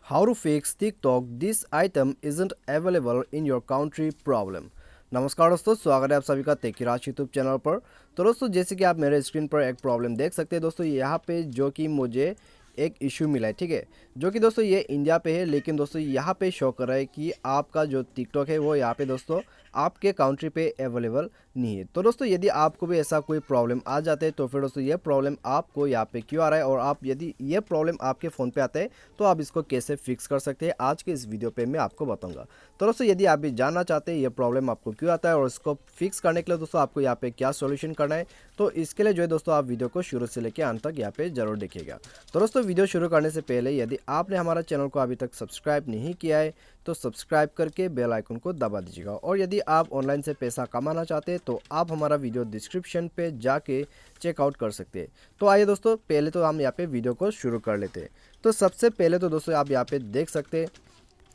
How to fix TikTok? This item isn't available in your country problem। नमस्कार दोस्तों, स्वागत है आप सभी का टेकीराज यूट्यूब चैनल पर। तो दोस्तों, जैसे कि आप मेरे स्क्रीन पर एक प्रॉब्लम देख सकते हैं दोस्तों, यहाँ पे जो कि मुझे एक इशू मिला है, ठीक है, जो कि दोस्तों ये इंडिया पे है, लेकिन दोस्तों यहाँ पे शो कर रहा है कि आपका जो टिकटॉक है वो यहाँ पे दोस्तों आपके कंट्री पे अवेलेबल नहीं है। तो दोस्तों, यदि आपको भी ऐसा कोई प्रॉब्लम आ जाता है तो फिर दोस्तों ये प्रॉब्लम आपको यहाँ पे क्यों आ रहा है, और आप यदि ये प्रॉब्लम आपके फ़ोन पे आता है तो आप इसको कैसे फिक्स कर सकते हैं, आज के इस वीडियो पे मैं आपको बताऊंगा। तो दोस्तों, यदि आप भी जानना चाहते हैं ये प्रॉब्लम आपको क्यों आता है और इसको फिक्स करने के लिए दोस्तों आपको यहाँ पे क्या सॉल्यूशन करना है, तो इसके लिए जो है दोस्तों आप वीडियो को शुरू से लेकर अंत तक यहाँ पे जरूर देखिएगा। तो दोस्तों, वीडियो शुरू करने से पहले यदि आपने हमारा चैनल को अभी तक सब्सक्राइब नहीं किया है तो सब्सक्राइब करके बेल आइकन को दबा दीजिएगा। और यदि आप ऑनलाइन से पैसा कमाना चाहते हैं तो आप हमारा वीडियो डिस्क्रिप्शन पे जाके चेकआउट कर सकते हैं। तो आइए दोस्तों, पहले तो हम यहाँ पे वीडियो को शुरू कर लेते हैं। तो सबसे पहले तो दोस्तों आप यहाँ पे देख सकते हैं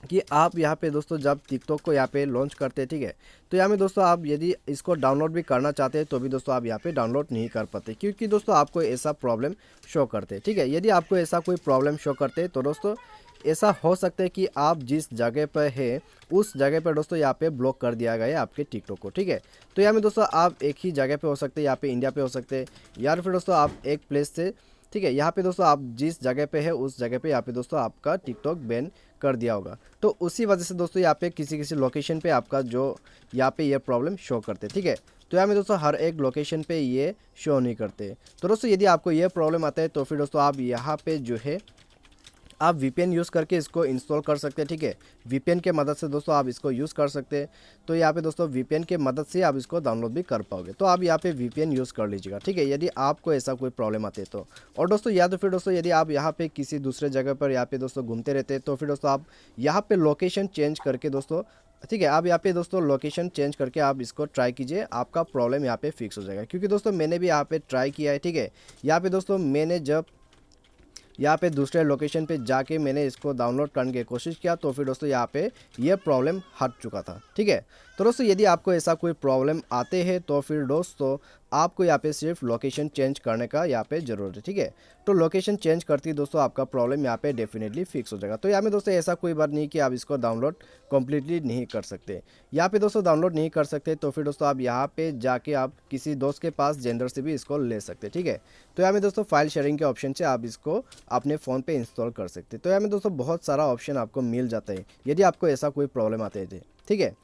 कि आप यहाँ पे दोस्तों जब टिकटॉक को यहाँ पे लॉन्च करते हैं, ठीक है, तो यहाँ में दोस्तों आप यदि इसको डाउनलोड भी करना चाहते हैं तो भी दोस्तों आप यहाँ पे डाउनलोड नहीं कर पाते, क्योंकि दोस्तों आपको ऐसा प्रॉब्लम शो करते हैं। ठीक है, यदि आपको ऐसा कोई प्रॉब्लम शो करते हैं तो दोस्तों ऐसा हो सकता है कि आप जिस जगह पर है उस जगह पर दोस्तों यहाँ पे ब्लॉक कर दिया गया है आपके टिकटॉक को। ठीक है, तो यहाँ में दोस्तों आप एक ही जगह पे हो सकते हैं, यहाँ पे इंडिया पे हो सकते हैं, या फिर दोस्तों आप एक प्लेस से, ठीक है, यहाँ पे दोस्तों आप जिस जगह पे है उस जगह पे यहाँ पे दोस्तों आपका टिकटॉक बैन कर दिया होगा। तो उसी वजह से दोस्तों यहाँ पे किसी किसी लोकेशन पे आपका जो यहाँ पे ये प्रॉब्लम शो करते, ठीक है, तो यहाँ में दोस्तों हर एक लोकेशन पे ये शो नहीं करते। तो दोस्तों यदि आपको ये प्रॉब्लम आता है तो फिर दोस्तों आप यहाँ पे जो है आप VPN यूज़ करके इसको इंस्टॉल कर सकते हैं। ठीक है, VPN के मदद से दोस्तों आप इसको यूज़ कर सकते हैं। तो यहाँ पे दोस्तों VPN के मदद से आप इसको डाउनलोड भी कर पाओगे। तो आप यहाँ पे VPN यूज़ कर लीजिएगा, ठीक है, यदि आपको ऐसा कोई प्रॉब्लम आती है तो। और दोस्तों या तो फिर दोस्तों यदि आप यहाँ पे किसी दूसरे जगह पर यहाँ पे दोस्तों घूमते रहते हैं तो फिर दोस्तों आप यहाँ पे लोकेशन चेंज करके दोस्तों, ठीक है, आप यहाँ पे दोस्तों लोकेशन चेंज करके आप इसको ट्राई कीजिए, आपका प्रॉब्लम यहाँ पे फिक्स हो जाएगा। क्योंकि दोस्तों मैंने भी यहाँ पे ट्राई किया है, ठीक है, यहाँ पे दोस्तों मैंने जब यहाँ पे दूसरे लोकेशन पे जाके मैंने इसको डाउनलोड करने की कोशिश किया तो फिर दोस्तों यहाँ पे ये प्रॉब्लम हट चुका था। ठीक है, तो दोस्तों यदि आपको ऐसा कोई प्रॉब्लम आते हैं तो फिर दोस्तों आपको यहाँ पे सिर्फ लोकेशन चेंज करने का यहाँ पे ज़रूरत है। ठीक है, तो लोकेशन चेंज करती है दोस्तों आपका प्रॉब्लम यहाँ पे डेफिनेटली फिक्स हो जाएगा। तो यहाँ में दोस्तों ऐसा कोई बात नहीं कि आप इसको डाउनलोड कम्प्लीटली नहीं कर सकते। यहाँ पे दोस्तों डाउनलोड नहीं कर सकते तो फिर दोस्तों आप यहाँ पे जाके आप किसी दोस्त के पास जेंडर से भी इसको ले सकते हैं। ठीक है, तो यहाँ में दोस्तों फाइल शेयरिंग के ऑप्शन से आप इसको अपने फ़ोन पे इंस्टॉल कर सकते हैं। तो यहाँ में दोस्तों बहुत सारा ऑप्शन आपको मिल जाता है यदि आपको ऐसा कोई प्रॉब्लम आते थे। ठीक है,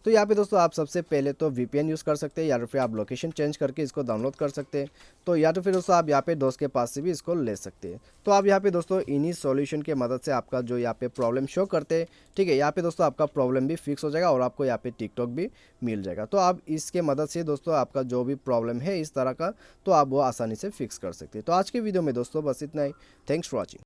तो यहाँ पे दोस्तों आप सबसे पहले तो VPN यूज़ कर सकते हैं, या फिर आप लोकेशन चेंज करके इसको डाउनलोड कर सकते हैं। तो या तो फिर दोस्तों आप यहाँ पे दोस्त के पास से भी इसको ले सकते हैं। तो आप यहाँ पे दोस्तों इन्हीं सॉल्यूशन के मदद से आपका जो यहाँ पे प्रॉब्लम शो करते हैं, ठीक है, यहाँ पे दोस्तों आपका प्रॉब्लम भी फिक्स हो जाएगा और आपको यहाँ पे टिकटॉक भी मिल जाएगा। तो आप इसके मदद से दोस्तों आपका जो भी प्रॉब्लम है इस तरह का, तो आप वो आसानी से फिक्स कर सकते हैं। तो आज के वीडियो में दोस्तों बस इतना ही। Thanks for watching.